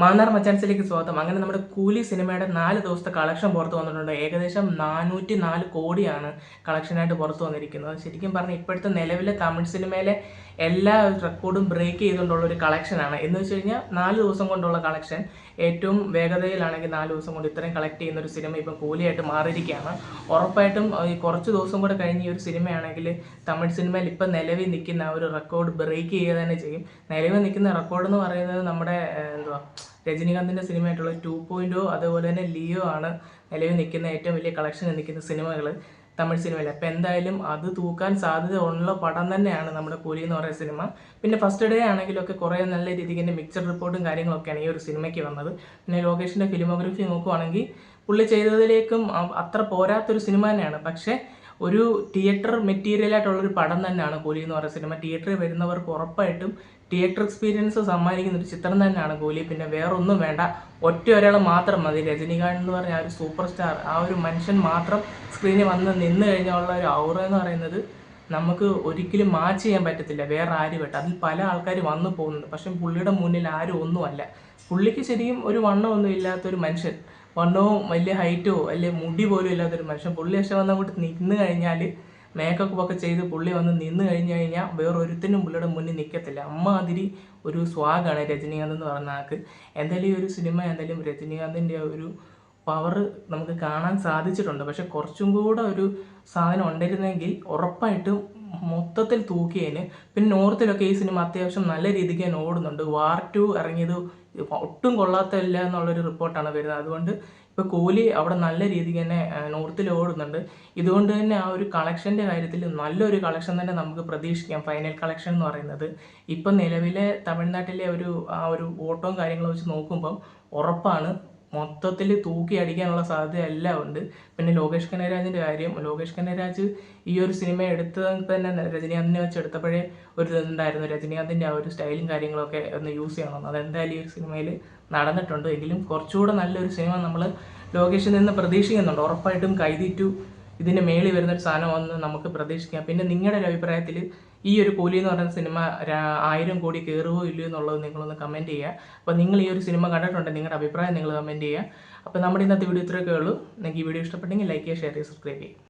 മാന്നാർ മച്ചാൻസിലേക്ക് സ്വാഗതം. അങ്ങനെ നമ്മുടെ കൂലി സിനിമയുടെ 4 ദിവസത്തെ കളക്ഷൻ പുറത്ത് വന്നിട്ടുണ്ട്. ഏകദേശം 404 കോടിയാണ് കളക്ഷനായിട്ട് പുറത്ത് വന്നിരിക്കുന്നത്. ശരിക്കും പറഞ്ഞാൽ ഇപ്പോഴത്തെ നിലവിലെ തമിഴ് സിനിമയിലെ എല്ലാ റെക്കോർഡും ബ്രേക്ക് ചെയ്തുകൊണ്ടുള്ള ഒരു കളക്ഷനാണ്. എന്ന് വെച്ച് കഴിഞ്ഞാൽ 4 ദിവസം കൊണ്ടുള്ള കളക്ഷൻ ഏറ്റവും വേഗതയിലാണെങ്കിൽ 4 ദിവസം കൊണ്ട് ഇത്രയും കളക്ട് ചെയ്യുന്ന ഒരു സിനിമ ഇപ്പം കൂലിയായിട്ട് മാറിയിരിക്കുകയാണ്. ഉറപ്പായിട്ടും ഈ കുറച്ച് ദിവസം കൂടെ കഴിഞ്ഞ് ഈ ഒരു സിനിമയാണെങ്കിൽ തമിഴ് സിനിമയിൽ ഇപ്പം നിലവിൽ നിൽക്കുന്ന ആ ഒരു റെക്കോർഡ് ബ്രേക്ക് ചെയ്യുക തന്നെ ചെയ്യും. നിലവിൽ നിൽക്കുന്ന റെക്കോർഡ് എന്ന് പറയുന്നത് നമ്മുടെ രജനീകാന്തിൻ്റെ സിനിമയായിട്ടുള്ള 2.0 അതുപോലെ തന്നെ ലിയോ ആണ് നിലവിൽ നിൽക്കുന്ന ഏറ്റവും വലിയ കളക്ഷൻ നിൽക്കുന്ന സിനിമകൾ തമിഴ് സിനിമയിൽ. അപ്പോൾ എന്തായാലും അത് തൂക്കാൻ സാധ്യത ഉള്ള പടം തന്നെയാണ് നമ്മുടെ കൂലി എന്ന് പറയുന്ന സിനിമ. പിന്നെ ഫസ്റ്റ് ഡേ ആണെങ്കിലൊക്കെ കുറേ നല്ല രീതിക്ക് തന്നെ മിക്സഡ് റിപ്പോർട്ടും കാര്യങ്ങളൊക്കെയാണ് ഈ ഒരു സിനിമയ്ക്ക് വന്നത്. പിന്നെ ലോകേഷിൻ്റെ ഫിലിമോഗ്രഫി നോക്കുവാണെങ്കിൽ പുള്ളി ചെയ്തതിലേക്കും അത്ര പോരാത്തൊരു സിനിമ തന്നെയാണ്. പക്ഷേ ഒരു തിയേറ്റർ മെറ്റീരിയലായിട്ടുള്ളൊരു പടം തന്നെയാണ് കൂലി എന്ന് പറയുന്ന സിനിമ. തിയേറ്ററിൽ വരുന്നവർക്ക് ഉറപ്പായിട്ടും തിയേറ്റർ എക്സ്പീരിയൻസ് സമ്മാനിക്കുന്ന ഒരു ചിത്രം തന്നെയാണ് കൂലി. പിന്നെ വേറൊന്നും വേണ്ട, ഒരാൾ മാത്രം മതി. രജനീകാന്ത് എന്ന് പറഞ്ഞ ആ ഒരു സൂപ്പർ സ്റ്റാർ, ആ ഒരു മനുഷ്യൻ മാത്രം സ്ക്രീനിൽ വന്ന് നിന്ന് കഴിഞ്ഞുള്ള ഒരു ഔറ എന്ന് പറയുന്നത് നമുക്ക് ഒരിക്കലും മാച്ച് ചെയ്യാൻ പറ്റത്തില്ല വേറെ ആരും വേണ്ട. അതിൽ പല ആൾക്കാർ വന്നു പോകുന്നുണ്ട്, പക്ഷെ പുള്ളിയുടെ മുന്നിൽ ആരും ഒന്നുമല്ല. പുള്ളിക്ക് ശരിക്കും ഒരു വണ്ണമൊന്നും ഇല്ലാത്തൊരു മനുഷ്യൻ, വണ്ണവും വലിയ ഹൈറ്റോ വലിയ മുടി പോലും ഇല്ലാത്തൊരു മനുഷ്യൻ. പുള്ളി പക്ഷെ വന്ന് അങ്ങോട്ട് നിന്ന് കഴിഞ്ഞാൽ മേക്കപ്പ് ഒക്കെ ചെയ്ത് പുള്ളി വന്ന് നിന്ന് കഴിഞ്ഞാൽ വേറൊരുത്തനും പുള്ളിയുടെ മുന്നിൽ നിൽക്കത്തില്ല. അമ്മാതിരി ഒരു സ്വാഗാണ് രജനീകാന്ത് എന്ന് പറയുന്ന ആൾക്ക്. എന്തായാലും ഈ ഒരു സിനിമ എന്തായാലും രജനീകാന്തിൻ്റെ ഒരു പവർ നമുക്ക് കാണാൻ സാധിച്ചിട്ടുണ്ട്. പക്ഷെ കുറച്ചും കൂടെ ഒരു സാധനം ഉണ്ടായിരുന്നെങ്കിൽ ഉറപ്പായിട്ടും മൊത്തത്തിൽ തൂക്കിയതിന്. പിന്നെ നോർത്തിലൊക്കെ ഈ സിനിമ അത്യാവശ്യം നല്ല രീതിക്ക് തന്നെ ഓടുന്നുണ്ട്. വാർ 2 ഇറങ്ങിയത് ഒട്ടും കൊള്ളാത്തല്ല എന്നുള്ളൊരു റിപ്പോർട്ടാണ് വരുന്നത്. അതുകൊണ്ട് ഇപ്പോൾ കൂലി അവിടെ നല്ല രീതിക്ക് തന്നെ നോർത്തിൽ ഓടുന്നുണ്ട്. ഇതുകൊണ്ട് തന്നെ ആ ഒരു കളക്ഷൻ്റെ കാര്യത്തിൽ നല്ലൊരു കളക്ഷൻ തന്നെ നമുക്ക് പ്രതീക്ഷിക്കാം. ഫൈനൽ കളക്ഷൻ എന്ന് പറയുന്നത് ഇപ്പം നിലവിലെ തമിഴ്നാട്ടിലെ ആ ഒരു ഓട്ടവും കാര്യങ്ങളും വെച്ച് നോക്കുമ്പം ഉറപ്പാണ് മൊത്തത്തിൽ തൂക്കി അടിക്കാനുള്ള സാധ്യത എല്ലാം ഉണ്ട്. പിന്നെ ലോകേഷ് കനകരാജിൻ്റെ കാര്യം, ലോകേഷ് കനകരാജ് ഈ ഒരു സിനിമ എടുത്തത് തന്നെ രജനീകാന്തിനെ വെച്ച് എടുത്തപ്പോഴേ ഒരു ഇതുണ്ടായിരുന്നു, രജനീകാന്തിൻ്റെ ആ ഒരു സ്റ്റൈലും കാര്യങ്ങളൊക്കെ ഒന്ന് യൂസ് ചെയ്യണമെന്ന്. അതെന്തായാലും ഈ ഒരു സിനിമയിൽ നടന്നിട്ടുണ്ട്. എങ്കിലും കുറച്ചുകൂടെ നല്ലൊരു സിനിമ നമ്മൾ ലോകേഷിൽ നിന്ന് പ്രതീക്ഷിക്കുന്നുണ്ട്. ഉറപ്പായിട്ടും കൈതി 2 ഇതിൻ്റെ മേളിൽ വരുന്നൊരു സാധനമെന്ന് നമുക്ക് പ്രതീക്ഷിക്കാം. പിന്നെ നിങ്ങളുടെ ഒരു അഭിപ്രായത്തിൽ ഈ ഒരു കൂലി എന്ന് പറയുന്ന സിനിമ 1000 കോടി കയറുമോ ഇല്ലയോ എന്നുള്ളത് നിങ്ങളൊന്ന് കമൻറ്റ് ചെയ്യുക. അപ്പോൾ നിങ്ങൾ ഈ ഒരു സിനിമ കണ്ടിട്ടുണ്ട്, നിങ്ങളുടെ അഭിപ്രായം നിങ്ങൾ കമൻറ്റ് ചെയ്യുക. അപ്പോൾ നമ്മുടെ ഇന്നത്തെ വീഡിയോ ഇത്രയൊക്കെ ഉള്ളൂ. നിങ്ങൾക്ക് ഈ വീഡിയോ ഇഷ്ടപ്പെട്ടെങ്കിൽ ലൈക്ക് ചെയ്യുക, ഷെയർ ചെയ്യുക, സബ്സ്ക്രൈബ് ചെയ്യുക.